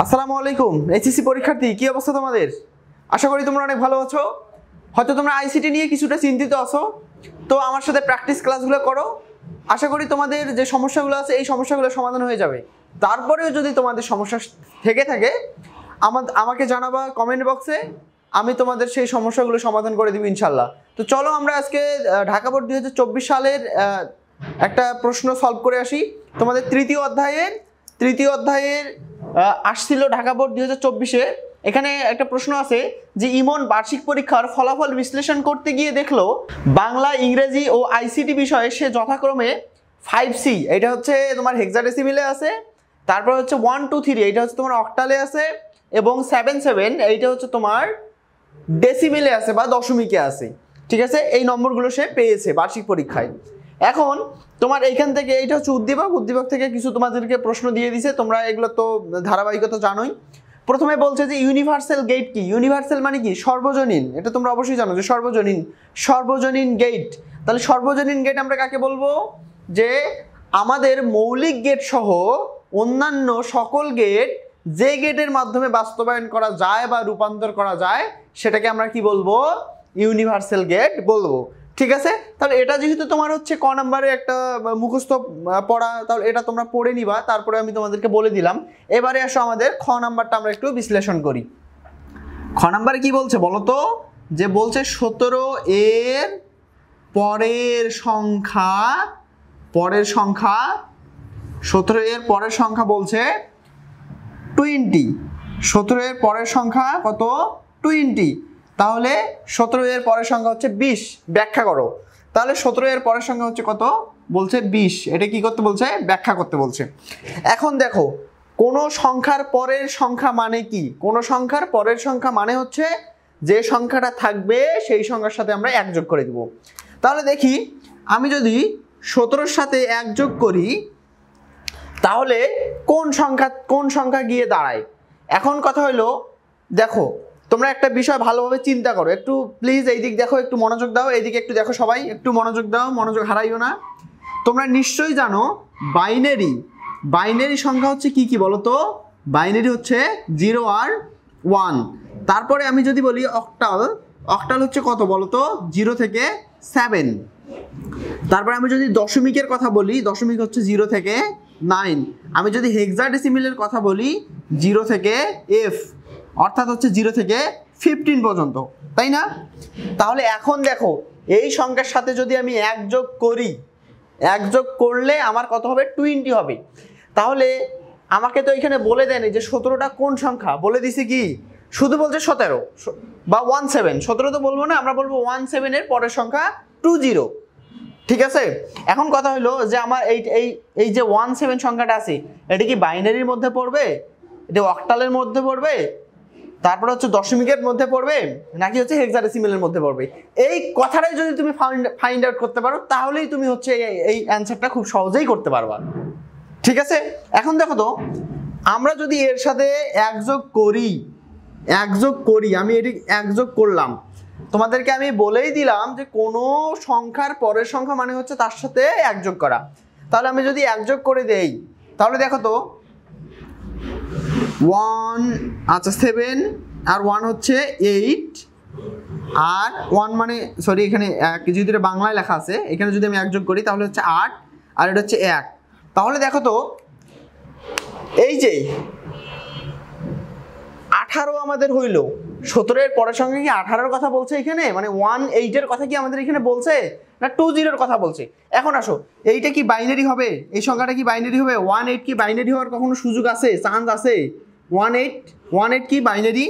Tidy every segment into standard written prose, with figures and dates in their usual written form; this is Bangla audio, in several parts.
আসসালামু আলাইকুম এইচএসসি পরীক্ষার্থী, কি অবস্থা তোমাদের? আশা করি তোমরা অনেক ভালো আছো। হয়তো তোমরা আইসিটি নিয়ে কিছুটা চিন্তিত আছো, তো আমার সাথে প্র্যাকটিস ক্লাসগুলো করো। আশা করি তোমাদের যে সমস্যাগুলো আছে এই সমস্যাগুলো সমাধান হয়ে যাবে। তারপরেও যদি তোমাদের সমস্যা থেকে থাকে আমাকে জানাবা কমেন্ট বক্সে, আমি তোমাদের সেই সমস্যাগুলো সমাধান করে দিব ইনশাল্লাহ। তো চলো আমরা আজকে ঢাকা বোর্ড 2024 সালের একটা প্রশ্ন সলভ করে আসি। তোমাদের তৃতীয় অধ্যায়ের আসছিল ঢাকা বোর্ড 2024-এ। এখানে একটা প্রশ্ন আছে যে ইমন বার্ষিক পরীক্ষার ফলাফল বিশ্লেষণ করতে গিয়ে দেখলো বাংলা, ইংরেজি ও আইসিটি বিষয়ে সে যথাক্রমে 5C, এটা হচ্ছে তোমার হেক্সাডেসিমেলে আছে, তারপর হচ্ছে 1 2 3 এটা হচ্ছে তোমার অক্টালে আছে, এবং 7 7 এইটা হচ্ছে তোমার ডেসিমেলে আছে বা দশমিকে আছে। ঠিক আছে, এই নম্বরগুলো সে পেয়েছে বার্ষিক পরীক্ষায়। এখন তোমার এইখান থেকে এইটা হচ্ছে উদ্দীপক থেকে কিছু তোমাদেরকে প্রশ্ন দিয়ে দিছে, তোমরা এগুলো তো ধারাবাহিকতা জানোই। প্রথমে বলছে যে ইউনিভার্সাল গেট কি? ইউনিভার্সাল মানে কি? সর্বজনীন। এটা তোমরা অবশ্যই জানো যে সর্বজনীন গেট। তাহলে সর্বজনীন গেট আমরা কাকে বলবো? যে আমাদের মৌলিক গেট সহ অন্যান্য সকল গেট যে গেটের মাধ্যমে বাস্তবায়ন করা যায় বা রূপান্তর করা যায় সেটাকে আমরা কি বলবো? ইউনিভার্সাল গেট বলবো। ঠিক আছে, তাহলে এটা যেহেতু তোমার হচ্ছে ক নাম্বারে একটা মুখস্থ পড়া, তাহলে এটা তোমরা পড়ে নিবা, তারপরে আমি তোমাদেরকে বলে দিলাম। এবারে আসো আমাদের খ নাম্বারটা আমরা একটু বিশ্লেষণ করি। খ নাম্বারে কি বলছে বলো তো? যে বলছে 17 এর পরের সংখ্যা 17 এর পরের সংখ্যা বলছে 20। 17 এর পরের সংখ্যা কত? 20। তাহলে 17 এর পরের সংখ্যা হচ্ছে 20। ব্যাখ্যা করো। তাহলে 17 এর পরের সংখ্যা হচ্ছে কত? বলছে 20। এটা কি করতে বলছে? ব্যাখ্যা করতে বলছে। এখন দেখো, কোন সংখ্যার পরের সংখ্যা মানে কি? কোন সংখ্যার পরের সংখ্যা মানে হচ্ছে যে সংখ্যাটা থাকবে সেই সংখ্যার সাথে আমরা 1 যোগ করে দিব। তাহলে দেখি, আমি যদি 17-র সাথে 1 যোগ করি তাহলে কোন সংখ্যা গিয়ে দাঁড়ায়? এখন কথা হলো, দেখো তোমরা একটা বিষয় ভালোভাবে চিন্তা করো, একটু প্লিজ এই দিক দেখো, একটু মনোযোগ দাও, এইদিকে একটু দেখো, সবাই একটু মনোযোগ দাও, মনোযোগ হারাইও না। তোমরা নিশ্চয়ই জানো বাইনারি সংখ্যা হচ্ছে কি কি বলো তো? বাইনারি হচ্ছে 0 আর 1। তারপরে আমি যদি বলি অক্টাল হচ্ছে কত বলো তো? 0 থেকে 7। তারপরে আমি যদি দশমিকের কথা বলি, দশমিক হচ্ছে 0 থেকে 9। আমি যদি হেক্সাডেসিমেলের কথা বলি 0 থেকে F, অর্থাৎ হচ্ছে 0 থেকে 15 পর্যন্ত, তাই না? তাহলে এখন দেখো, এই সংখ্যার সাথে যদি আমি 1 যোগ করি, 1 যোগ করলে আমার কত হবে? 20 হবে। তাহলে আমাকে তো এখানে বলে দেয়নি যে 17টা কোন সংখ্যা, বলে দিছি কি? শুধু বলছে 17 বা 17। 17 তো বলবো না, আমরা বলবো 17 এর পরের সংখ্যা 20। ঠিক আছে, এখন কথা হলো যে আমার এই যে 17 সংখ্যাটা আছে, এটা কি বাইনারির মধ্যে পড়বে, এটা অক্টালের মধ্যে পড়বে, তারপরে হচ্ছে দশমিকের মধ্যে পড়বে, নাকি হচ্ছে হেক্সাডেসিমেলের মধ্যে পড়বে? এই কথাটাই যদি তুমি ফাইন্ড আউট করতে পারো, তাহলেই তুমি হচ্ছে এই অ্যান্সারটা খুব সহজেই করতে পারবা। ঠিক আছে, এখন দেখো তো, আমরা যদি এর সাথে 1 যোগ করি, আমি এটি 1 যোগ করলাম, তোমাদেরকে আমি বলেই দিলাম যে কোনো সংখ্যার পরের সংখ্যা মানে হচ্ছে তার সাথে 1 যোগ করা। তাহলে আমি যদি 1 যোগ করে দেই, তাহলে দেখো তো 1, আচ্ছা 7 আর 1 হচ্ছে 8, আর 1 মানে সরি, এখানে যেহেতু এটা বাংলায় লেখা আছে, এখানে যদি আমি 1 যোগ করি তাহলে হচ্ছে 8, আর এটা হচ্ছে 1। তাহলে দেখো তো, এই যে 18 আমাদের হইল, 17 এর পরের সঙ্গে কি 18-র কথা বলছে এখানে? মানে 18-এর কথা কি আমাদের এখানে বলছে, না 20-র কথা বলছে? এখন আসো, এইটা কি বাইনারি হবে? এই সংখ্যাটা কি বাইনারি হবে? 18 কি বাইনারি হওয়ার কখনো সুযোগ আছে, চান্স আছে? 18 কি বাইনারি?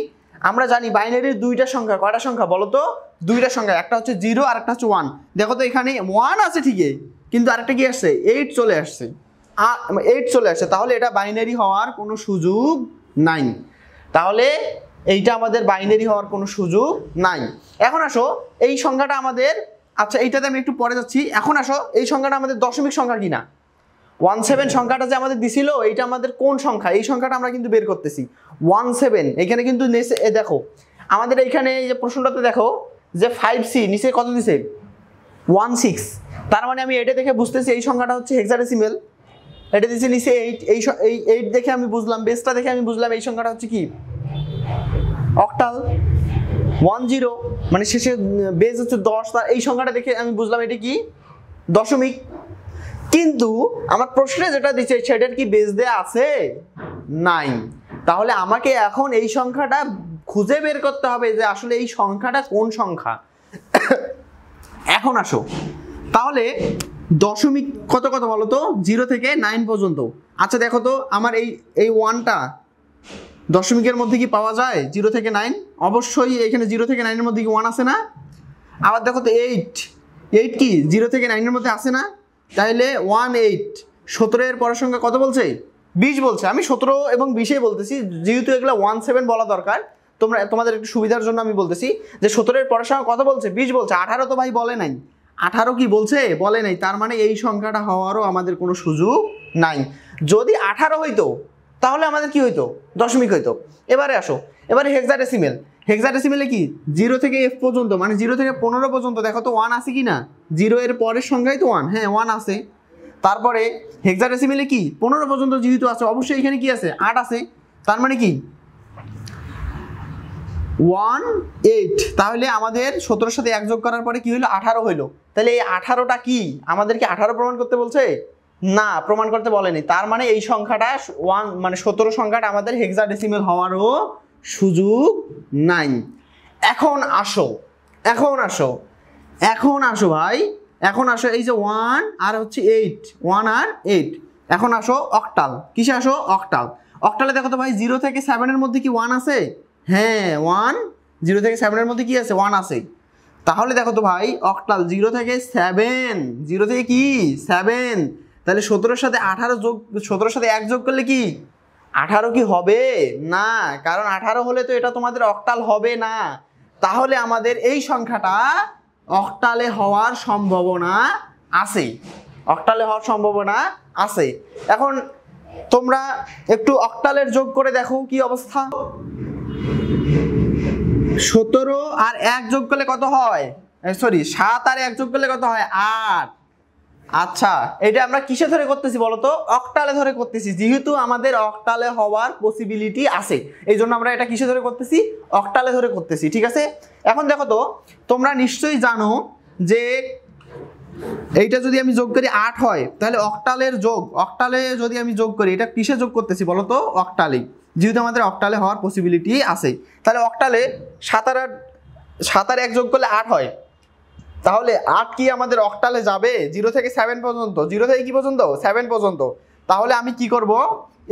আমরা জানি বাইনারির 2টা সংখ্যা। কয়টা সংখ্যা বলো তো? 2টা সংখ্যা, একটা হচ্ছে 0 আর একটা হচ্ছে 1। দেখো তো, এখানে 1 আছে ঠিকই, কিন্তু আরেকটা কি আসছে? 8 চলে আসছে। তাহলে এটা বাইনারি হওয়ার কোনো সুযোগ নাই। তাহলে এইটা আমাদের বাইনারি হওয়ার কোনো সুযোগ নাই। এখন আসো, এই সংখ্যাটা আমাদের, আচ্ছা এইটাতে আমি একটু পরে যাচ্ছি। এখন আসো, এই সংখ্যাটা আমাদের দশমিক সংখ্যা কিনা? 17 সংখ্যাটা যে আমাদের দিছিল, এইটা আমাদের কোন সংখ্যা? এই সংখ্যাটা আমরা কিন্তু বের করতেছি। 17 এখানে কিন্তু দেখো, আমাদের এইখানে এই যে প্রশ্নটাতে দেখো যে 5C, নিচে কত দিছে? 16। তার মানে আমি এটা দেখে বুঝতেছি এই সংখ্যাটা হচ্ছে হেক্সাডেসিমেল। এটা দিচ্ছে নিচে 8, এই 8 দেখে আমি বুঝলাম, বেসটা দেখে আমি বুঝলাম এই সংখ্যাটা হচ্ছে কি অক্টাল। 10 মানে শেষে বেস হচ্ছে 10, তার এই সংখ্যাটা দেখে আমি বুঝলাম এটা কি দশমিক। কিন্তু আমার প্রশ্নে যেটা দিচ্ছে সেটার কি বেস দেয়া আছে? নাই। তাহলে আমাকে এখন এই সংখ্যাটা খুঁজে বের করতে হবে যে আসলে এই সংখ্যাটা কোন সংখ্যা। এখন আসো তাহলে দশমিক কত কত বলো তো, 0 থেকে 9 পর্যন্ত। আচ্ছা দেখো তো আমার এই 1টা দশমিকের মধ্যে কি পাওয়া যায় 0 থেকে 9? অবশ্যই এখানে 0 থেকে 9 এর মধ্যে কি 1 আছে না? আবার দেখো তো 8 কি 0 থেকে 9 এর মধ্যে আছে না? তাহলে 1 8 17 এর পরের সংখ্যা কত বলছে? 20 বলছে। আমি 17 এবং 20 বলতেছি, যেহেতু এগুলো 17 বলা দরকার, তোমাদের একটু সুবিধার জন্য আমি বলতেছি যে 17 এর পরের সংখ্যা কত বলছে? 20 বলছে। 18 তো ভাই বলে নাই। 18 কি বলছে? বলে নাই। তার মানে এই সংখ্যাটা হওয়ারও আমাদের কোনো সুযোগ নাই। যদি 18 হইতো তাহলে আমাদের কি হইতো? দশমিক হইতো। এবারে আসো, এবারে হেক্সাডেসিমেল। হেক্সাডেসিমেলে কি 0 থেকে f পর্যন্ত, মানে 0 থেকে 15 পর্যন্ত দেখো তো 1 আছে কি না? 0 এর পরের সংখ্যাই তো 1, হ্যাঁ 1 আছে। তারপরে হেক্সাডেসিমেলে কি 15 পর্যন্ত যেহেতু আছে, অবশ্যই এখানে কি আছে? 8 আছে। তার মানে কি 1 8। তাহলে আমাদের 17 সাথে 1 যোগ করার পরে কি হইলো? 18 হইলো। তাহলে এই 18টা কি আমাদেরকে 18 প্রমাণ করতে বলছে? না, প্রমাণ করতে বলেনি। তার মানে এই সংখ্যাটা 1 মানে 17 সংখ্যাটা আমাদের হেক্সাডেসিমেল হওয়ারও সুযোগ নাই। এখন আসো ভাই, এখন আসো এই যে 1 আর হচ্ছে 8, 1 আর 8। এখন আসো অক্টাল। কিসে আসো? অক্টাল। অক্টালে দেখো তো ভাই 0 থেকে 7 এর মধ্যে কি 1 আছে? হ্যাঁ 1, 0 থেকে 7 এর মধ্যে কি আছে? 1 আছে। তাহলে দেখো তো ভাই অক্টাল 0 থেকে 7, 0 থেকে কি 7, তাহলে 17 সাথে 18 যোগ, 17 সাথে 1 যোগ করলে কি 18 কি হবে? না, কারণ 18 হলে তো এটা তোমাদের অক্টাল হবে না। তাহলে আমাদের এই সংখ্যাটা অক্টালে হওয়ার সম্ভাবনা আছে, অক্টালে হওয়ার সম্ভাবনা আছে। এখন তোমরা একটু অক্টালের যোগ করে দেখো কি অবস্থা। 17 আর 1 যোগ করলে কত হয়? সরি 7 আর 1 যোগ করলে কত হয়? 8। আচ্ছা এটা আমরা কিসে ধরে করতেছি বলতো? অক্টালে ধরে করতেছি, যেহেতু আমাদের অক্টালে হওয়ার পসিবিলিটি আছে, এই জন্য আমরা এটা কিসে ধরে করতেছি? অক্টালে ধরে করতেছি, ঠিক আছে। এখন দেখো তো তোমরা নিশ্চয়ই জানো যে এইটা যদি আমি যোগ করি 8 হয়, তাহলে অক্টালের যোগ, অক্টালে যদি আমি যোগ করি, এটা কিসে যোগ করতেছি বলো তো? অক্টালে, যেহেতু আমাদের অক্টালে হওয়ার পসিবিলিটি আছে। তাহলে অক্টালে 7 আর 1 যোগ করলে 8 হয়। তাহলে 8 কি আমাদের অক্টালে যাবে? 0 থেকে 7 পর্যন্ত, 0 থেকে কি পর্যন্ত? 7 পর্যন্ত। তাহলে আমি কি করব?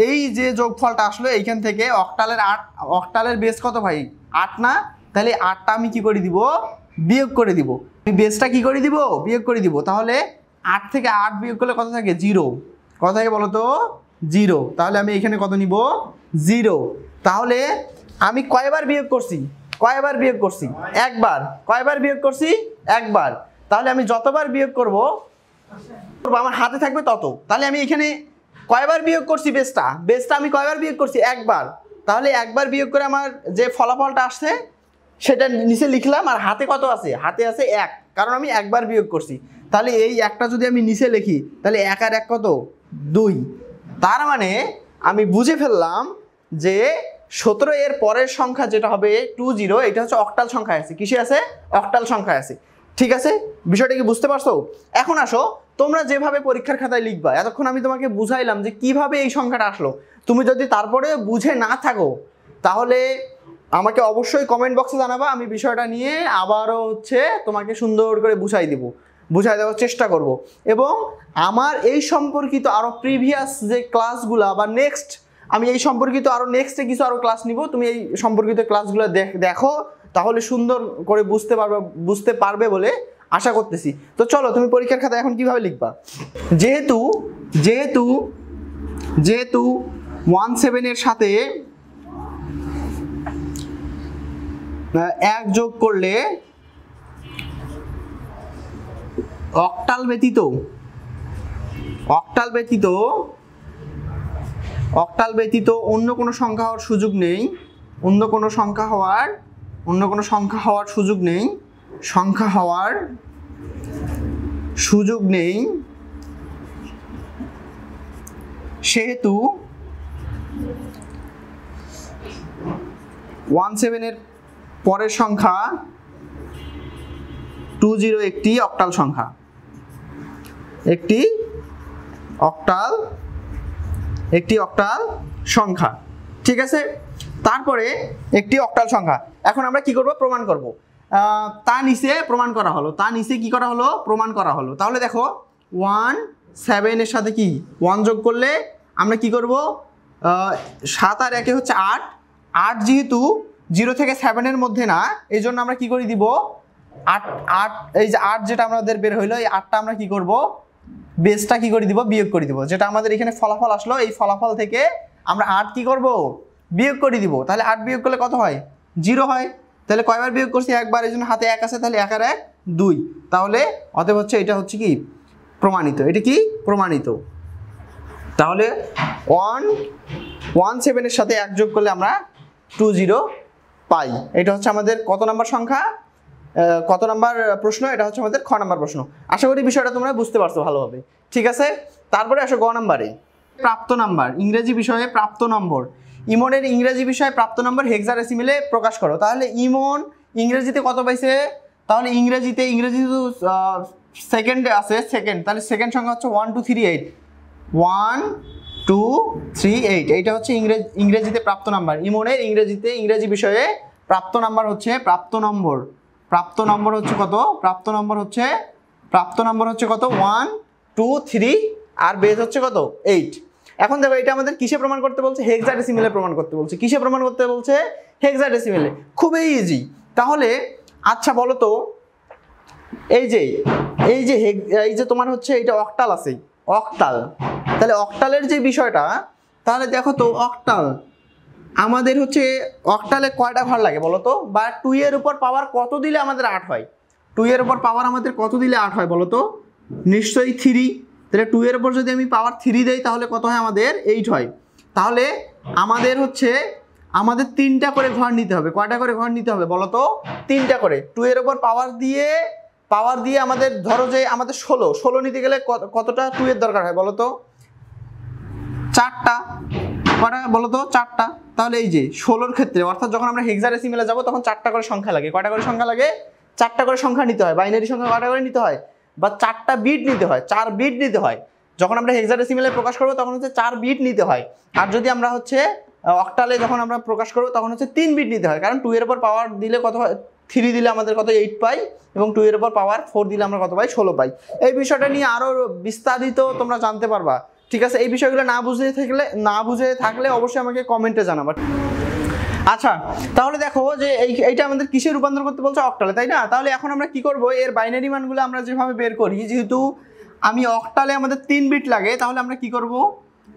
এই যে যোগফলটা আসলো এইখান থেকে অক্টালের 8, অক্টালের বেস কত ভাই? 8 না? তাহলে 8টা আমি কি করে দিব? বিয়োগ করে দিব। আমি বেসটা কি করে দিব? বিয়োগ করে দিব। তাহলে 8 থেকে 8 বিয়োগ করলে কত থাকে? 0। কত থাকে বলো তো? 0। তাহলে আমি এখানে কত নিব? 0। তাহলে আমি কয়বার বিয়োগ করছি? কয়বার বিয়োগ করছি? একবার। কয়বার বিয়োগ করছি? একবার। তাহলে আমি যতবার বিয়োগ করব আমার হাতে থাকবে তত। তাহলে আমি এখানে কয়বার বিয়োগ করছি? বেসটা আমি কয়বার বিয়োগ করছি? একবার। তাহলে একবার বিয়োগ করে আমার যে ফলাফলটা আসছে সেটা নিচে লিখলাম, আর হাতে কত আছে? হাতে আছে 1, কারণ আমি একবার বিয়োগ করছি। তাহলে এই একটা যদি আমি নিচে লিখি, তাহলে 1 আর 1 কত? 2। তার মানে আমি বুঝে ফেললাম যে 17 এর পরের সংখ্যা যেটা হবে 20, এটা হচ্ছে অক্টাল সংখ্যায় আছে। কিসে আছে? অক্টাল সংখ্যায় আছে। ঠিক আছে, বিষয়টা কি বুঝতে পারছো? এখন আসো তোমরা যেভাবে পরীক্ষার খাতায় লিখবা, এতক্ষণ আমি তোমাকে বুঝাইলাম যে কিভাবে এই সংখ্যাটা আসলো, তুমি যদি তারপরে বুঝে না থাকো তাহলে আমাকে অবশ্যই কমেন্ট বক্সে জানাবা। আমি বিষয়টা নিয়ে আবারও তোমাকে সুন্দর করে বুঝাই দেওয়ার চেষ্টা করব। এবং আমার এই সম্পর্কিত আরো প্রিভিয়াস যে ক্লাসগুলা বা নেক্সট, আমি এই সম্পর্কিত আরো নেক্সটে কিছু আরো ক্লাস নিব, তুমি এই সম্পর্কিত ক্লাসগুলো দেখো, তাহলে সুন্দর করে বুঝতে পারবে বলে আশা করতেছি। তো চলো তুমি পরীক্ষার খাতা এখন কিভাবে লিখবা। যেহেতু 17 এর সাথে 1 যোগ করলে অক্টাল ব্যতীত অন্য কোনো সংখ্যা হওয়ার সুযোগ নেই। অন্য কোনো সংখ্যা হওয়ার সুযোগ নেই। সেহেতু 17 এর পরের সংখ্যা 20 একটি অক্টাল সংখ্যা, একটি অক্টাল সংখ্যা। ঠিক আছে, তারপরে একটি অক্টাল সংখ্যা। এখন আমরা কি করব, প্রমাণ করব। তা নিচে প্রমাণ করা হলো, তা নিচে কি করা হলো, প্রমাণ করা হলো। তাহলে দেখো 1 7 এর সাথে কি 1 যোগ করলে আমরা কি করব, 7 আর 1 হচ্ছে 8, 8 যেহেতু 0 থেকে 7 এর মধ্যে না, এই জন্য আমরা কি করে দিব, 8 এই যে 8 যেটা আমাদের বের হইলো, এই 8টা আমরা কি করব, বেসটা কি করে দিব, বিয়োগ করে দিব। যেটা আমাদের এখানে ফলাফল আসলো, এই ফলাফল থেকে আমরা 8 কি করব, বিয়োগ করে দিব। তাহলে 8 বিয়োগ করলে কত হয়, 0 হয়। তাহলে কয়বার বিয়োগ করছি, একবার, এই জন্য হাতে 1 আছে, তাহলে 1 আর 1 2। তাহলে অতএব হচ্ছে এটা হচ্ছে কি প্রমাণিত, এটা কি প্রমাণিত। তাহলে 117 এর সাথে 1 যোগ করলে আমরা 20 পাই। এটা হচ্ছে আমাদের কত নাম্বার সংখ্যা, কত নাম্বার প্রশ্ন, এটা হচ্ছে আমাদের খ নাম্বার প্রশ্ন। আশা করি বিষয়টা তোমরা বুঝতে পারছো ভালোভাবে। ঠিক আছে, তারপরে আসো গ নাম্বারে, প্রাপ্ত নাম্বার, ইংরেজি বিষয়ে প্রাপ্ত নম্বর। ইমনের ইংরেজি বিষয়ে প্রাপ্ত নম্বর হেক্সাডেসিমেলে প্রকাশ করো। তাহলে ইমন ইংরেজিতে কত পাইছে, তাহলে ইংরেজিতে সেকেন্ডে আছে সেকেন্ড, তাহলে সেকেন্ড সংখ্যা হচ্ছে 1238, 1238। এইটা হচ্ছে ইংরেজিতে প্রাপ্ত নাম্বার। ইমনের ইংরেজি বিষয়ে প্রাপ্ত নাম্বার হচ্ছে প্রাপ্ত নম্বর হচ্ছে কত, প্রাপ্ত নম্বর হচ্ছে কত 1 2 3 আর বেস হচ্ছে কত 8। এখন দেখো এটা আমাদের কিসে প্রমাণ করতে বলছে, হেক্সাডেসিমেলে প্রমাণ করতে বলছে। কিসে প্রমাণ করতে বলছে, হেক্সাডেসিমেলে। খুবই ইজি। তাহলে আচ্ছা বলো তো, এই যে তোমার হচ্ছে এটা অক্টাল আছে, অক্টাল। তাহলে অক্টালের যে বিষয়টা, তাহলে দেখো তো অক্টাল আমাদের হচ্ছে অক্টালে কয়টা ঘর লাগে বলো তো, বা 2 এর উপর পাওয়ার কত দিলে আমাদের 8 হয়, 2 এর উপর পাওয়ার আমাদের কত দিলে 8 হয় বলো তো, নিশ্চয়ই 3। তাহলে 2 এর উপর যদি আমি পাওয়ার 3 দেই তাহলে কত হয়, আমাদের 8 হয়। তাহলে আমাদের হচ্ছে আমাদের 3টা করে ঘর নিতে হবে। কয়টা করে ঘর নিতে হবে বলো তো, 3টা করে। 2 এর উপর পাওয়ার দিয়ে আমাদের ধরো যে আমাদের 16 নিতে গেলে কতটা 2 এর দরকার হয় বলো তো, 4টা। কয়টা বলো তো, 4টা। তাহলে এই যে 16-র ক্ষেত্রে, অর্থাৎ যখন আমরা হেক্সাডেসিমেলে যাব তখন 4টা করে সংখ্যা লাগে। কয়টা করে সংখ্যা লাগে, 4টা করে সংখ্যা নিতে হয়। বাইনারি সংখ্যা কয়টা করে নিতে হয়, বা 4টা বিট নিতে হয়, 4 বিট নিতে হয়। যখন আমরা হেক্সাডেসিমেলে প্রকাশ করব তখন হচ্ছে 4 বিট নিতে হয়। আর যদি আমরা হচ্ছে অক্টালে যখন আমরা প্রকাশ করব তখন হচ্ছে 3 বিট নিতে হয়। কারণ 2 এর উপর পাওয়ার দিলে কত হয়, 3 দিলে আমাদের কত 8 পাই, এবং 2 এর উপর পাওয়ার 4 দিলে আমরা কত পাই, 16 পাই। এই বিষয়টা নিয়ে আরো বিস্তারিত তোমরা জানতে পারবা। ঠিক আছে, এই বিষয়গুলো না বুঝে থাকলে অবশ্যই আমাকে কমেন্টে জানাবা। আচ্ছা, তাহলে দেখো যে এইটা আমাদের কিসে রূপান্তর করতে বলছে, অক্টালে, তাই না? তাহলে এখন আমরা কি করব, এর বাইনারি মানগুলো আমরা যেভাবে বের করি, যেহেতু আমি অক্টালে আমাদের 3 বিট লাগে, তাহলে আমরা কি করব,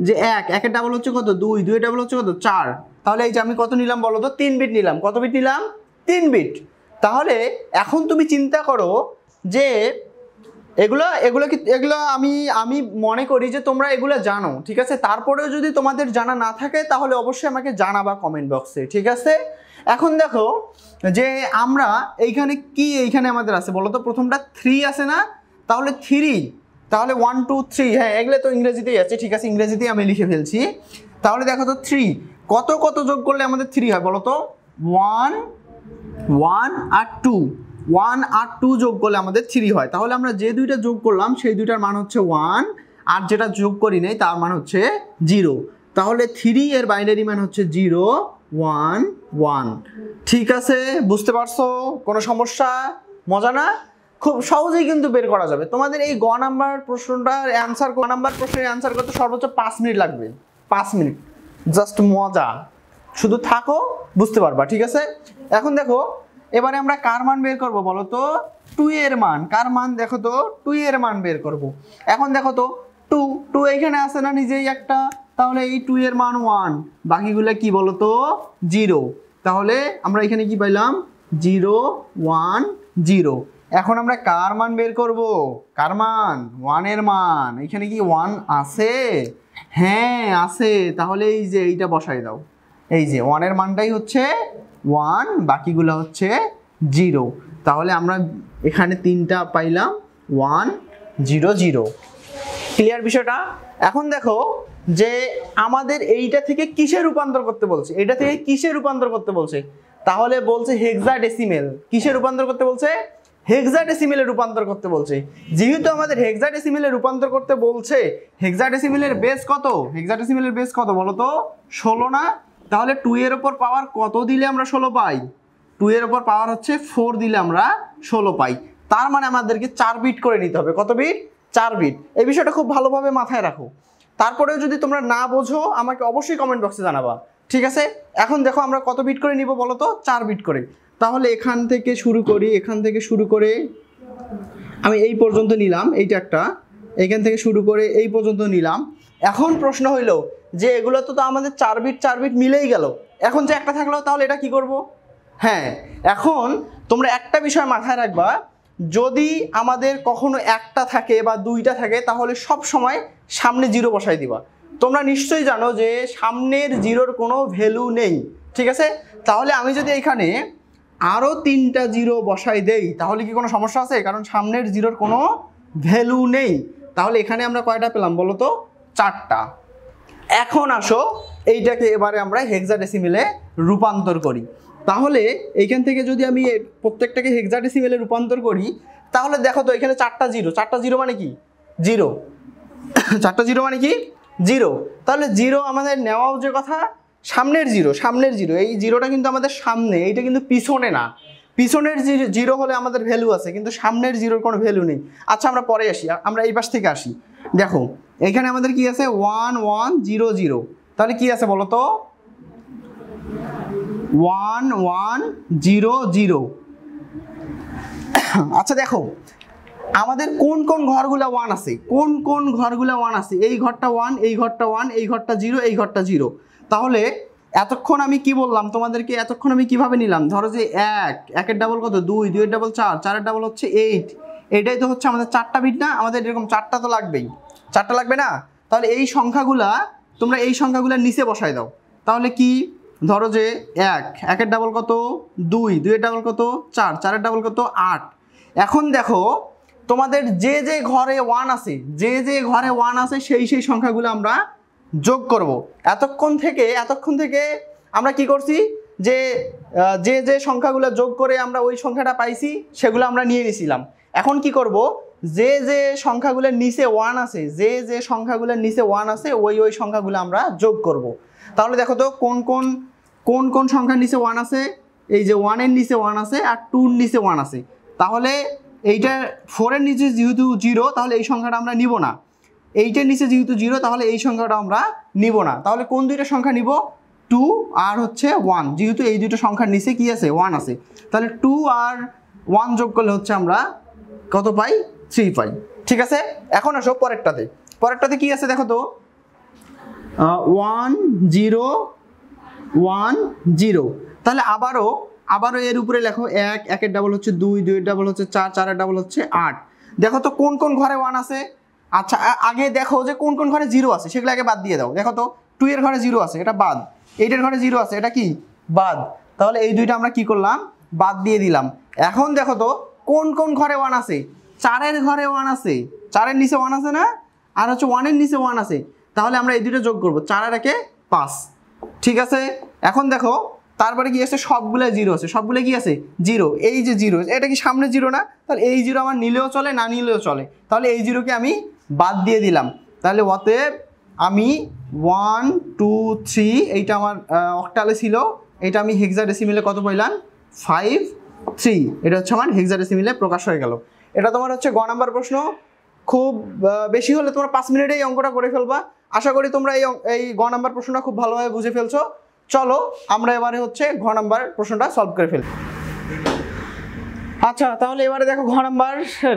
যে 1 এর ডাবল হচ্ছে কত 2, 2 এর ডাবল হচ্ছে কত 4। তাহলে এই যে আমি কত নিলাম বলো তো, 3 বিট নিলাম। কত বিট নিলাম, 3 বিট। তাহলে এখন তুমি চিন্তা করো যে এগুলো আমি মনে করি যে তোমরা এগুলো জানো। ঠিক আছে, তারপরেও যদি তোমাদের জানা না থাকে তাহলে অবশ্যই আমাকে জানাবা কমেন্ট বক্সে। ঠিক আছে, এখন দেখো যে আমরা এইখানে আমাদের আছে বলো তো, প্রথমটা 3 আছে না, তাহলে 3, তাহলে 1 2 3, হ্যাঁ এগুলো তো ইংরেজিতেই আছে। ঠিক আছে, ইংরেজিতেই আমি লিখে ফেলছি। তাহলে দেখো তো 3 কত যোগ করলে আমাদের 3 হয় বলো তো, 1 আর 2, 1 আর 2 যোগ করলে আমাদের 3 হয়। তাহলে আমরা যে দুইটা যোগ করলাম সেই দুইটার মান হচ্ছে 1, আর যেটা যোগ করি নাই তার মান হচ্ছে 0। তাহলে 3 এর বাইনারি মান হচ্ছে 0 1 1। ঠিক আছে, বুঝতে পারছো? কোনো সমস্যা? মজা না? খুব সহজেই কিন্তু বের করা যাবে। তোমাদের এই গ নাম্বার প্রশ্নটার অ্যান্সার, গ নাম্বার প্রশ্নের অ্যান্সার করতে সর্বোচ্চ 5 মিনিট লাগবে। 5 মিনিট, জাস্ট মজা। শুধু থাকো, বুঝতে পারবা। ঠিক আছে, এখন দেখো এবারে আমরা কার মান বের করব বলো তো, 2 এর মান। কার মান দেখো তো, 2 এর মান বের করব। এখন দেখো তো 2 এখানে আছে না নিজেই একটা, তাহলে এই 2 এর মান 1, বাকিগুলো কি বলো তো 0। তাহলে আমরা এখানে কি পাইলাম, 0 1 0। এখন আমরা কার মান বের করব, কার মান, 1 এর মান। এখানে কি 1 আছে, হ্যাঁ আছে। তাহলে এই যে এইটা বসাই দাও, এই যে 1 এর মানটাই হচ্ছে 1, বাকিগুলো হচ্ছে 0। তাহলে আমরা এখানে 3টা পাইলাম 1 0 0। ক্লিয়ার বিষয়টা? এখন দেখো যে আমাদের এইটা থেকে কিসে রূপান্তর করতে বলছে, এটা থেকে কিসে রূপান্তর করতে বলছে, তাহলে বলছে হেক্সাডেসিমেল। কিসে রূপান্তর করতে বলছে? হেক্সাডেসিমেলে রূপান্তর করতে বলছে। যেহেতু আমাদের হেক্সাডেসিমেলে রূপান্তর করতে বলছে, হেক্সাডেসিমেলের বেস কত? হেক্সাডেসিমেলের বেস কত বলো তো? 16 না? তাহলে 2 এর উপর পাওয়ার কত দিলে আমরা 16 পাই? 2 এর উপর পাওয়ার হচ্ছে 4 দিলে আমরা 16 পাই। তার মানে আমাদেরকে 4 বিট করে নিতে হবে। কত বিট? 4 বিট। এই বিষয়টা খুব ভালোভাবে মাথায় রাখো। তারপরেও যদি তোমরা না বোঝো আমাকে অবশ্যই কমেন্ট বক্সে জানাবা, ঠিক আছে? এখন দেখো আমরা কত বিট করে নিব বলো তো? 4 বিট করে। তাহলে এখান থেকে শুরু করি, এখান থেকে শুরু করে আমি এই পর্যন্ত নিলাম, এইটা একটা, এখান থেকে শুরু করে এই পর্যন্ত নিলাম। এখন প্রশ্ন হইল যে এগুলো তো আমাদের 4 বিট মিলেই গেল, এখন যে একটা থাকলো তাহলে এটা কি করব? হ্যাঁ, এখন তোমরা একটা বিষয় মাথায় রাখবা, যদি আমাদের কখনো একটা থাকে বা দুইটা থাকে তাহলে সব সময় সামনে 0 বসাই দিবা। তোমরা নিশ্চয়ই জানো যে সামনের 0-র কোনো ভ্যালু নেই, ঠিক আছে? তাহলে আমি যদি এখানে আরও 3টা 0 বসাই দেই তাহলে কি কোনো সমস্যা আছে? কারণ সামনের 0-র কোনো ভ্যালু নেই। তাহলে এখানে আমরা কয়টা পেলাম বলো তো? 4টা। এখন আসো এইটাকে এবারে আমরা হেক্সাডেসিমেলে রূপান্তর করি। তাহলে এইখান থেকে যদি আমি প্রত্যেকটাকে হেক্সাডেসিমেলে রূপান্তর করি তাহলে দেখো তো এখানে 4টা 0, 4টা 0 মানে কি? 0। 4টা 0 মানে কি? 0। তাহলে 0 আমাদের নেওয়াও যে কথা সামনের 0, সামনের 0, এই 0টা কিন্তু আমাদের সামনে, এইটা কিন্তু পিছনে না। পিছনের 0 হলে আমাদের ভ্যালু আছে, কিন্তু সামনের 0-র কোনো ভ্যালু নেই। আচ্ছা আমরা পরে আসি, আমরা এই পাশ থেকে আসি। দেখো এখানে আমাদের কি আছে? 1 1 0 0। তাহলে কি আছে বলো তো? 1 1 0 0। আচ্ছা দেখো আমাদের কোন কোন ঘরগুলা 1 আছে? কোন কোন ঘরগুলা 1 আছে? এই ঘরটা 1, এই ঘরটা 1, এই ঘরটা 0, এই ঘরটা 0। তাহলে এতক্ষণ আমি কি বললাম তোমাদেরকে? এতক্ষণ আমি কিভাবে নিলাম? ধরো যে 1 1-এর ডাবল কত? 2 2-এর ডাবল 4 4-এর ডাবল হচ্ছে 8। এটাই তো হচ্ছে আমাদের 4টা বিট না? আমাদের এরকম 4টা তো লাগবেই, 4টা লাগবে না? তাহলে এই সংখ্যাগুলা তোমরা এই সংখ্যাগুলোর নিচে বসায় দাও। তাহলে কি? ধরো যে 1 1-এর ডাবল কত? 2 2-এর ডাবল কত? 4 4-এর ডাবল কত? 8। এখন দেখো তোমাদের যে যে ঘরে 1 আছে, যে যে ঘরে 1 আছে সেই সেই সংখ্যাগুলো আমরা যোগ করব। এতক্ষণ থেকে আমরা কি করছি? যে যে যে সংখ্যাগুলো যোগ করে আমরা ওই সংখ্যাটা পাইছি সেগুলো আমরা নিয়ে নিছিলাম। এখন কি করব? যে যে সংখ্যাগুলোর নিচে 1 আছে, যে যে সংখ্যাগুলোর নিচে 1 আছে ওই ওই সংখ্যাগুলো আমরা যোগ করব। তাহলে দেখো তো কোন কোন কোন কোন সংখ্যার নিচে 1 আছে? এই যে 1-এর নিচে 1 আছে আর 2-র নিচে 1 আছে। তাহলে এইটা 4-এর নিচে যেহেতু 0 তাহলে এই সংখ্যাটা আমরা নিব না। 8-এর নিচে যেহেতু 0 তাহলে এই সংখ্যাটা আমরা নিব না। তাহলে কোন দুইটা সংখ্যা নিব? 2 আর হচ্ছে 1। যেহেতু এই দুটো সংখ্যার নিচে কি আছে? 1 আছে। তাহলে 2 আর 1 যোগ করলে হচ্ছে আমরা কত পাই? 3 পাই, ঠিক আছে? এখন আসো পরেরটাতে। পরেরটাতে কি আছে দেখো তো? 1 0 1 0। তাহলে আবারও এর উপরে লেখো 1 1-এর ডাবল হচ্ছে 2 2-এর ডাবল হচ্ছে 4 4-এর ডাবল হচ্ছে 8। দেখো তো কোন কোন ঘরে 1 আছে? আচ্ছা আগে দেখো যে কোন কোন ঘরে 0 আছে সেগুলো আগে বাদ দিয়ে দাও। দেখো তো 2-এর ঘরে 0 আছে, এটা বাদ। 8-এর ঘরে 0 আছে, এটা কি? বাদ। তাহলে এই দুইটা আমরা কি করলাম? বাদ দিয়ে দিলাম। এখন দেখো তো কোন কোন ঘরে 1 আছে? 4-এর ঘরে 1 আছে, 4-এর নিচে 1 আছে না? আর হচ্ছে 1-এর নিচে 1 আছে। তাহলে আমরা এই দুটো যোগ করব, 4 আর 1-এ 5, ঠিক আছে? এখন দেখো তারপরে কি আছে? সবগুলো 0 আছে, সবগুলো কি আছে? 0। এই যে 0, এটা কি সামনে 0 না? তাহলে এই 0 আমার নিলেও চলে, না নিলেও চলে। তাহলে এই 0-কে আমি বাদ দিয়ে দিলাম। তাহলে অতএব আমি 1 2 3, এইটা আমার অক্টালে ছিল, এটা আমি হেক্সাডেসিমেলে কত পাইলাম? 5 3। এটা হচ্ছে আমার হেক্সাডেসিমেলে প্রকাশ হয়ে গেল। এটা তোমার হচ্ছে গ নাম্বার প্রশ্ন। খুব বেশি হলে তোমরা 5 মিনিটেই অঙ্কটা করে ফেলবা। আশা করি তোমরা এই গ নাম্বার প্রশ্নটা খুব ভালোভাবে বুঝে ফেলছো। চলো আমরা এবারে হচ্ছে ঘ নাম্বার প্রশ্নটা সলভ করে ফেলি। আচ্ছা তাহলে এবারে দেখো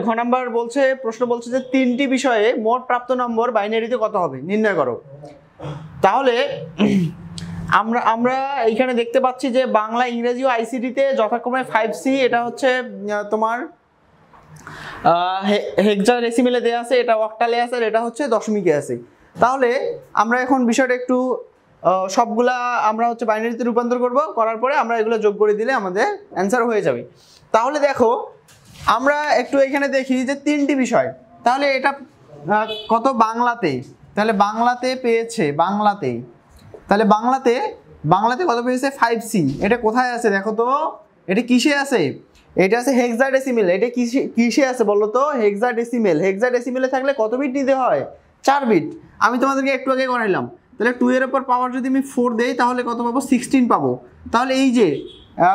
ঘ নাম্বার বলছে, প্রশ্ন বলছে যে 3টি বিষয়ে মোট প্রাপ্ত নম্বর বাইনারিতে কত হবে নির্ণয় করো। তাহলে আমরা এইখানে দেখতে পাচ্ছি যে বাংলা, ইংরেজি ও আইসিটিতে যথাক্রমে 5C, এটা হচ্ছে তোমার হেক্সাডেসিমেলে দেয়া আছে, এটা অক্টালে আছে, আর এটা হচ্ছে দশমিকে আছে। তাহলে আমরা এখন বিষয়টা একটু সবগুলা আমরা হচ্ছে বাইনারিতে রূপান্তর করব, করার পরে আমরা এগুলো যোগ করে দিলে আমাদের অ্যান্সার হয়ে যাবে। তাহলে দেখো আমরা একটু এখানে দেখি যে 3টি বিষয়, তাহলে এটা কত বাংলাতে তাহলে বাংলাতে পেয়েছে, তাহলে বাংলাতে কত পেয়েছে 5C। এটা কোথায় আছে দেখো তো, এটা কিসে আছে? এটা আছে হেক্সাডেসিমেল। এটা কিসে আছে বলো তো? হেক্সাডেসিমেল। হেক্সাডেসিমেলে থাকলে কত বিট নিতে হয়? 4 বিট। আমি তোমাদেরকে একটু আগে করাইলাম। তাহলে 2 এর উপর পাওয়ার যদি আমি 4 দেই তাহলে কত পাবো? 16 পাবো। তাহলে এই যে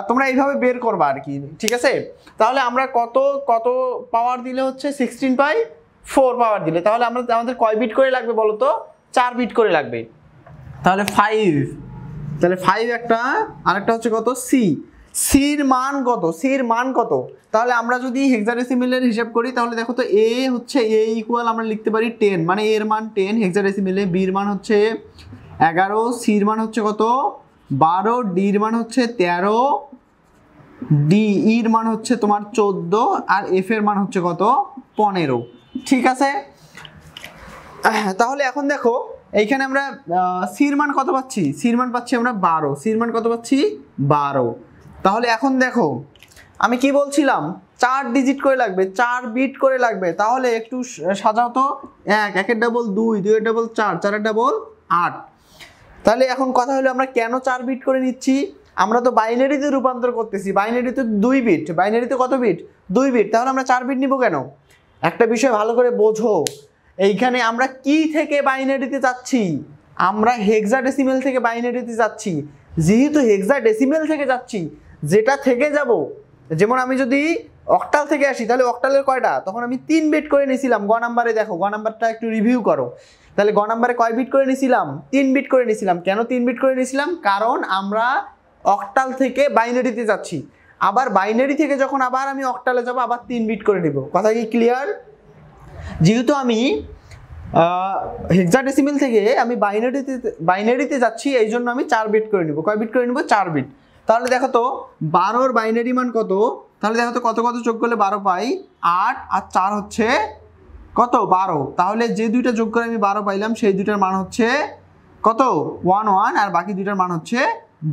তোমরা এইভাবে বের করবা আর কি, ঠিক আছে? তাহলে আমরা কত পাওয়ার দিলে হচ্ছে 16 পাই? 4 পাওয়ার দিলে। তাহলে আমাদের কয় বিট করে লাগবে বলো তো? 4 বিট করে লাগবে। তাহলে 5, তাহলে 5 একটা, আরেকটা হচ্ছে কত? সির মান কত? তাহলে আমরা যদি হেক্সাডেসিমেলের হিসাব করি তাহলে দেখো তো এ হচ্ছে এ ইকুয়াল আমরা লিখতে পারি 10, মানে এর মান 10 হেক্সাডেসিমেলে, বির মান হচ্ছে 11, সির মান হচ্ছে কত? 12, ডির মান হচ্ছে 13, ডি ইর মান হচ্ছে তোমার 14, আর এফ এর মান হচ্ছে কত? 15। ঠিক আছে, তাহলে এখন দেখো এইখানে আমরা সির মান কত পাচ্ছি? সির মান পাচ্ছি আমরা 12। সির মান কত পাচ্ছি? 12। তাহলে এখন দেখো আমি কি বলছিলাম, 4 ডিজিট করে লাগবে, 4 বিট করে লাগবে। তাহলে একটু সাজাও তো, 1 এর ডাবল 2, 2 এর ডাবল 4, 4 এর ডাবল 8। তাহলে এখন কথা হলো আমরা কেন 4 বিট করে নিচ্ছি? আমরা তো বাইনারিতে রূপান্তর করতেছি, বাইনারিতে 2 বিট, বাইনারিতে কত বিট? 2 বিট। তাহলে আমরা 4 বিট নিব কেন? একটা বিষয় ভালো করে বোঝো, এইখানে আমরা কি থেকে বাইনারিতে যাচ্ছি? আমরা হেক্সাডেসিমেল থেকে বাইনারিতে যাচ্ছি। যেহেতু হেক্সাডেসিমেল থেকে যাচ্ছি, যেটা থেকে যাব, যেমন আমি যদি অক্টাল থেকে আসি তাহলে অক্টালের কয়টা? তখন আমি 3 বিট করে নিয়েছিলাম। গ নাম্বারে দেখো, গ নাম্বারটা একটু রিভিউ করো। তাহলে গ নাম্বারে কয় বিট করে নিয়েছিলাম? 3 বিট করে নিয়েছিলাম। কেন 3 বিট করে নিয়েছিলাম? কারণ আমরা অক্টাল থেকে বাইনারিতে যাচ্ছি। আবার বাইনারি থেকে যখন আবার আমি অক্টালে যাব আবার 3 বিট করে নিব। কথা কি ক্লিয়ার? যেহেতু আমি হেক্সাডেসিমেল থেকে আমি বাইনারিতে যাচ্ছি, এই জন্য আমি 4 বিট করে নিব। কয় বিট করে নিব? 4 বিট। তাহলে দেখো তো 12 এর বাইনারি মান কত? তাহলে দেখো তো কত যোগ করলে 12 পাই? 8 আর 4 হচ্ছে কত? 12। তাহলে যে দুইটা যোগ করে আমি 12 পাইলাম সেই দুইটার মান হচ্ছে কত? 1 1, আর বাকি দুইটার মান হচ্ছে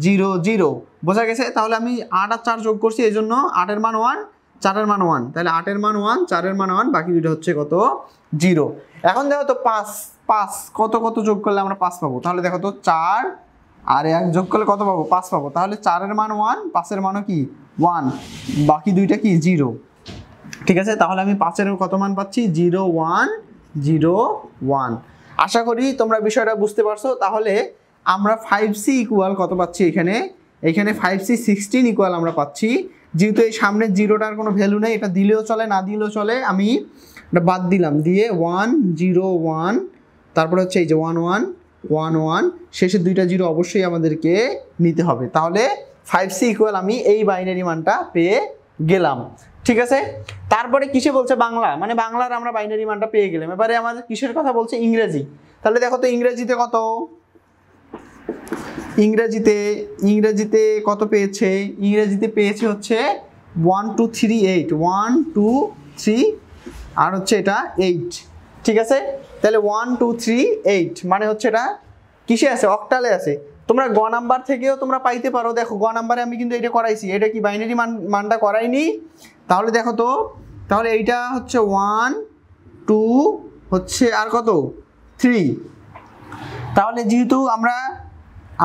0 0। বোঝা গেছে? তাহলে আমি 8 আর 4 যোগ করছি, এই জন্য 8 এর মান 1, 4 এর মান 1। তাহলে 8 এর মান 1, 4 এর মান 1, বাকি দুইটা হচ্ছে কত? 0। এখন দেখো তো 5 কত যোগ করলে আমরা 5 পাবো? তাহলে দেখো তো 4 আর 1 যোগ করলে কত পাবো? 5 পাবো। তাহলে 4 এর মান 1, 5 এর মানও কি? 1, বাকি দুইটা কি? 0। ঠিক আছে, তাহলে আমি 5 এর কত মান পাচ্ছি? 0 1 0 1। আশা করি তোমরা বিষয়টা বুঝতে পারছো। তাহলে আমরা 5C ইকুয়াল কত পাচ্ছি? এখানে 5C 16 ইকুয়াল আমরা পাচ্ছি। যেহেতু এই সামনের জিরোটার কোনো ভ্যালু নেই, এটা দিলেও চলে না দিলেও চলে, আমি এটা বাদ দিলাম, দিয়ে 1 0 1, তারপরে হচ্ছে এই যে 1 1 1 1, শেষের দুইটা জিরো অবশ্যই আমাদেরকে নিতে হবে। তাহলে 5C ইকুয়াল আমি এই বাইনারি মানটা পেয়ে গেলাম। ঠিক আছে, তারপরে কিসে বলছে? বাংলা, মানে বাংলার আমরা বাইনারি মানটা পেয়ে গেলাম। এবারে আমাদের কিসের কথা বলছে? ইংরেজি। তাহলে দেখো তো ইংরেজিতে কত? ইংরেজিতে কত পেয়েছে? ইংরেজিতে পেয়েছে হচ্ছে 1 2 3 8, 1 2 3 আর হচ্ছে এটা 8। ঠিক আছে, তাহলে 1 2 3 8 মানে হচ্ছে এটা কিসে আছে? অক্টালে আছে। তোমরা গ নাম্বার থেকেও তোমরা পাইতে পারো। দেখো গ নাম্বারে আমি কিন্তু এটা করাইছি, এটা কি বাইনারি মানটা করাইনি? তাহলে দেখো তো, তাহলে এইটা হচ্ছে 1 2 হচ্ছে আর কত? 3। তাহলে যেহেতু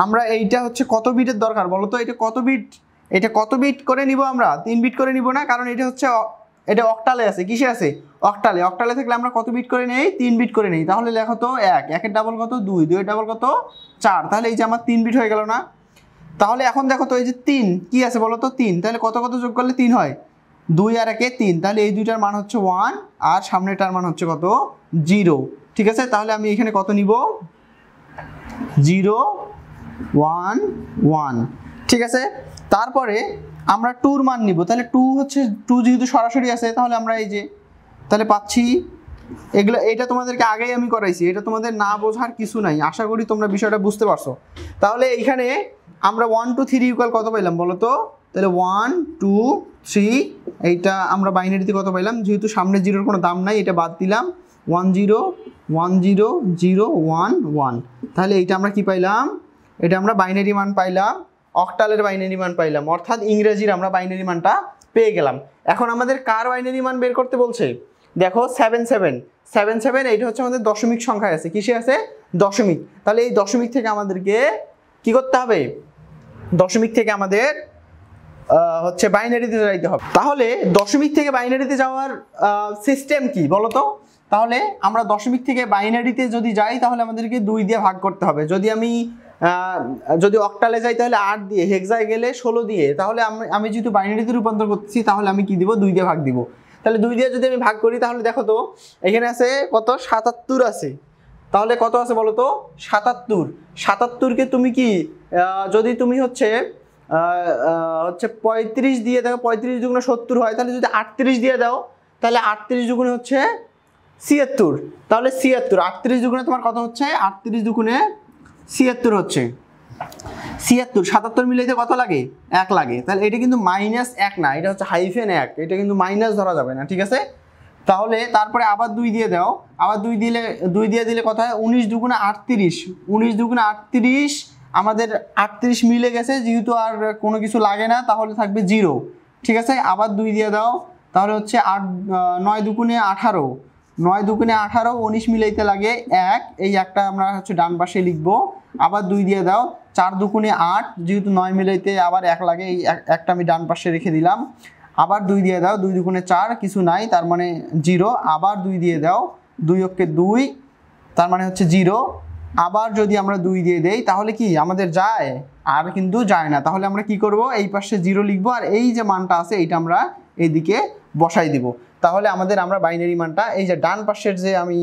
আমরা এইটা হচ্ছে কত বিটের দরকার বলো তো? এটা কত বিট করে নিব আমরা? 3 বিট করে নিব না, কারণ এটা হচ্ছে এটা অক্টালে আছে। কিসে আছে? অক্টালে থাকলে আমরা কত বিট করে নেই? 3 বিট করে নেই। তাহলে লেখো তো 1 এর ডাবল কত? 2 2 এর ডাবল কত? 4। তাহলে এই যে আমার 3 বিট হয়ে গেল না? তাহলে এখন দেখো তো এই যে 3 কি আছে বলো তো? 3। তাহলে কত যোগ করলে 3 হয়? 2 আর 1 3। তাহলে এই দুইটার মান হচ্ছে 1 আর সামনেটার মান হচ্ছে কত? 0। ঠিক আছে, তাহলে আমি এখানে কত নিব? 0 1 1। ঠিক আছে, তারপরে আমরা 2 এর মান নিব। তাহলে 2 হচ্ছে 2 যেহেতু সরাসরি আছে, তাহলে আমরা এই যে তাহলে পাচ্ছি এগুলো। এটা তোমাদেরকে আগেই আমি করাইছি, এটা তোমাদের না বোঝার কিছু নাই। আশা করি তোমরা বিষয়টা বুঝতে পারছো। তাহলে এইখানে আমরা 1 2 3 ইকুয়াল কত পাইলাম বলো তো? তাহলে 1 2 3, এইটা আমরা বাইনারিতে কত পাইলাম? যেহেতু সামনে জিরোর কোনো দাম নাই, এটা বাদ দিলাম। 1 0 1 0 0 1 1। তাহলে এইটা আমরা কি পাইলাম? এটা আমরা বাইনারি মান পাইলাম, অক্টালের বাইনারি মান পাইলাম, অর্থাৎ ইংরেজির আমরা বাইনারি মানটা পেয়ে গেলাম। এখন আমাদের কার বাইনারি মান বের করতে বলছে? দেখো 7 7 7 এইটা হচ্ছে আমাদের দশমিক সংখ্যায় আছে, কিসে আছে? দশমিক। তাহলে এই দশমিক থেকে আমাদেরকে কি করতে হবে? দশমিক থেকে আমাদের হচ্ছে বাইনারিতে যাইতে হবে। তাহলে দশমিক থেকে বাইনারিতে যাওয়ার সিস্টেম কি বলো তো? তাহলে আমরা দশমিক থেকে বাইনারিতে যদি যাই তাহলে আমাদেরকে 2 দিয়ে ভাগ করতে হবে। যদি অক্টালে যাই তাহলে 8 দিয়ে, হেক্সায় গেলে 16 দিয়ে। তাহলে আমি যেহেতু বাইনারিতে রূপান্তর করতেছি তাহলে আমি কি দিব? 2 দিয়ে ভাগ দিব। তাহলে 2 দিয়ে যদি আমি ভাগ করি তাহলে দেখো তো এখানে আছে কত? 77 আছে। তাহলে কত আছে বলো তো? 77। 77কে তুমি কি যদি তুমি হচ্ছে 35 দিয়ে দেখো, 35 দুগুণে 70 হয়। তাহলে যদি 38 দিয়ে দাও তাহলে 38 দুগুণে হচ্ছে 76। তাহলে 76, 38 দুগুণে তোমার কত হচ্ছে? 38 দুগুণে 76 হচ্ছে। 76, 77 মিলাইতে কত লাগে? 1 লাগে। তাহলে এটা কিন্তু -1 না, এটা হচ্ছে -1। এটা কিন্তু মাইনাস ধরা যাবে না, ঠিক আছে? তাহলে তারপরে আবার 2 দিয়ে দাও, আবার 2 দিয়ে দিলে কত হয়? 19 দুগুণে 38। 19 দুগুণে 38, আমাদের 38 মিলে গেছে, যেহেতু আর কোনো কিছু লাগে না তাহলে থাকবে 0, ঠিক আছে? আবার 2 দিয়ে দাও, তাহলে হচ্ছে 9 দুগুণে 18। 9 দুগুণে 18, 19 মিলাইতে লাগে 1, এই একটা আমরা হচ্ছে ডান পাশে লিখবো। আবার 2 দিয়ে দাও, 4 দুগুণে 8, যেহেতু 9 মিলাইতে আবার 1 লাগে, এই একটা আমি ডান পাশে রেখে দিলাম। আবার 2 দিয়ে দাও, 2 দুগুণে 4, কিছু নাই, তার মানে 0। আবার 2 দিয়ে দাও, 2 অক্ষে 2, তার মানে হচ্ছে 0। আবার যদি আমরা 2 দিয়ে দেই তাহলে কি আমাদের যায়? আর কিন্তু যায় না। তাহলে আমরা কি করব? এই পাশে 0 লিখবো, আর এই যে মানটা আছে এইটা আমরা এইদিকে বসাই দিব। তাহলে আমরা বাইনারি মানটা, এই যে ডান পাশের যে আমি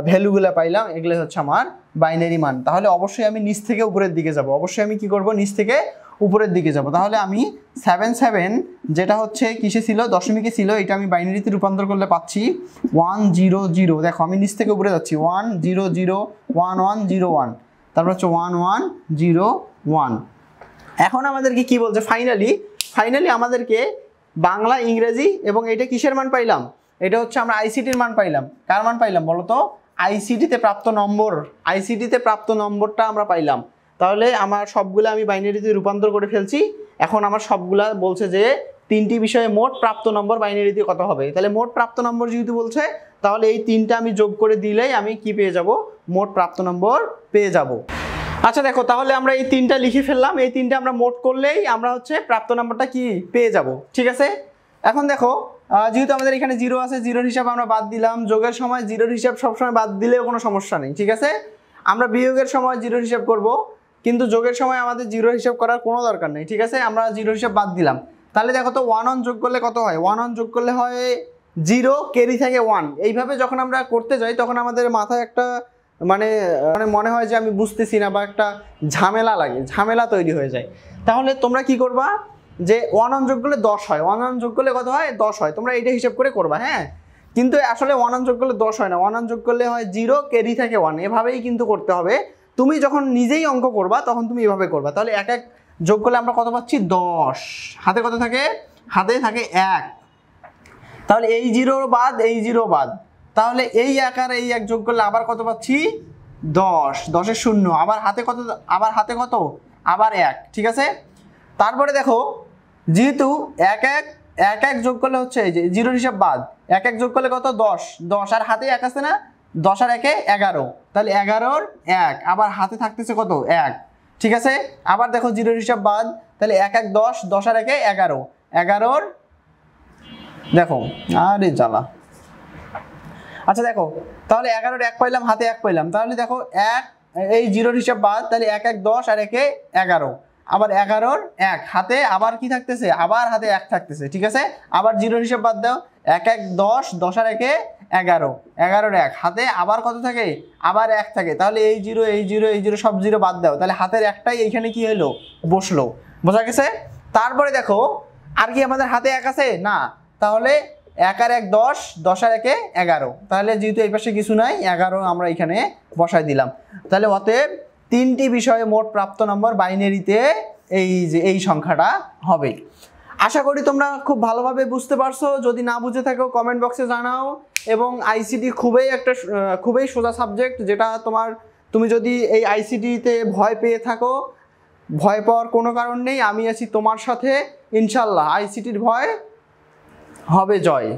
ভ্যালুগুলো পাইলাম, এগুলো হচ্ছে আমার বাইনারি মান। তাহলে অবশ্যই আমি নিচ থেকে উপরের দিকে যাব। অবশ্যই আমি কি করব? নিচ থেকে উপরের দিকে যাব। তাহলে আমি 77 যেটা হচ্ছে কিসে ছিল? দশমিকে ছিল, এটা আমি বাইনারিতে রূপান্তর করলে পাচ্ছি 100। দেখো আমি নিচ থেকে উপরে যাচ্ছি, 1001101, তারপর হচ্ছে 1101। এখন আমাদেরকে কি বলছে? ফাইনালি আমাদেরকে বাংলা, ইংরেজি এবং এটা কিসের মান পাইলাম? এটা হচ্ছে আমরা আইসিটির মান পাইলাম। কার মান পাইলাম বলো তো? আইসিটিতে প্রাপ্ত নম্বরটা আমরা পাইলাম। তাহলে আমার সবগুলো আমি বাইনারিতে রূপান্তর করে ফেলছি। এখন আমার সবগুলা বলছে যে 3টি বিষয়ে মোট প্রাপ্ত নম্বর বাইনারিতে কত হবে। তাহলে মোট প্রাপ্ত নম্বর যেহেতু বলছে, তাহলে এই 3টা আমি যোগ করে দিলেই আমি কি পেয়ে যাব? মোট প্রাপ্ত নম্বর পেয়ে যাব। আচ্ছা দেখো, তাহলে আমরা এই 3টা লিখে ফেললাম। এই 3টা আমরা মোট করলেই আমরা হচ্ছে প্রাপ্ত নম্বরটা কি পেয়ে যাব, ঠিক আছে? এখন দেখো, যেহেতু আমাদের এখানে 0 আছে, 0-র হিসাব আমরা বাদ দিলাম। যোগের সময় 0-র হিসাব সবসময় বাদ দিলেও কোনো সমস্যা নেই, ঠিক আছে? আমরা বিয়োগের সময় 0-র হিসাব করব, কিন্তু যোগের সময় আমাদের 0-র হিসাব করার কোনো দরকার নেই, ঠিক আছে? আমরা 0-র হিসাব বাদ দিলাম। তাহলে দেখো তো 1 যোগ করলে কত হয়? 1 যোগ করলে হয় 0, ক্যারি থাকে 1। এইভাবে যখন আমরা করতে যাই তখন আমাদের মাথায় একটা মনে হয় যে আমি বুঝতেছি না, বা একটা ঝামেলা তৈরি হয়ে যায়। তাহলে তোমরা কি করবা? যে 1 যোগ করলে 10 হয়, 1 যোগ করলে কত হয়? 10 হয়। তোমরা এইটা হিসাব করে করবা, হ্যাঁ? কিন্তু আসলে 1 যোগ করলে 10 হয় না, 1 যোগ করলে হয় 0, ক্যারি থাকে 1। এভাবেই কিন্তু করতে হবে। তুমি যখন নিজেই অঙ্ক করবা তখন তুমি এভাবে করবা। তাহলে 1 যোগ করলে আমরা কত পাচ্ছি? 10। হাতে কত থাকে? হাতে থাকে 1। তাহলে এই 0 বাদ, এই 0 বাদ, তাহলে এই 1 আর এই 1 যোগ করলে আবার কত পাচ্ছি? 10। 10-এর 0। আবার হাতে কত? আবার 1, ঠিক আছে? তারপরে দেখো, যেহেতু 1 যোগ করলে হচ্ছে এই যে 0-র হিসাব বাদ, 1 যোগ করলে কত? 10। আর হাতে 1 আছে না? 10 আর 1 11। তাহলে 11-র 1, আবার হাতে থাকতেছে কত? 1, ঠিক আছে? আবার দেখো 0-র হিসাব বাদ, তাহলে 1 10, 10 আর 1 11। 11-র দেখো, আরে জ্বালা। আচ্ছা দেখো, তাহলে 11-র 1 পাইলাম, হাতে 1 পাইলাম। তাহলে দেখো 1, এই 0-র হিসাব বাদ, তাহলে 1 10 আর 1 11। আবার 11-র 1, হাতে আবার কি থাকতেছে? আবার হাতে 1 থাকতেছে, ঠিক আছে? আবার 0-র হিসাব বাদ দাও, 1 10, 10 আর 1 11। 11-র 1, হাতে আবার কত থাকে? আবার 1 থাকে। তাহলে এই 0, এই 0, এই 0 সব 0 বাদ দাও, তাহলে হাতের 1টাই এইখানে কি হলো? বসলো। বোঝা গেছে? তারপরে দেখো, আর কি আমাদের হাতে 1 আছে না? তাহলে 1 আর 1 10, 10 আর 1 11। তাহলে যেহেতু এই পাশে কিছু নাই, 11 আমরা এখানে বসাই দিলাম। তাহলে অতএব 3টি বিষয়ে মোট প্রাপ্ত নম্বর বাইনারিতে এই সংখ্যাটা হবে। আশা করি তোমরা খুব ভালোভাবে বুঝতে পারছো। যদি না বুঝে থাকো কমেন্ট বক্সে জানাও। এবং আইসিটি খুবই সোজা সাবজেক্ট, যেটা তুমি যদি এই আইসিটিতে ভয় পেয়ে থাকো, ভয় পাওয়ার কোনো কারণ নেই। আমি আছি তোমার সাথে, ইনশাল্লাহ আইসিটির ভয় হবে জয়।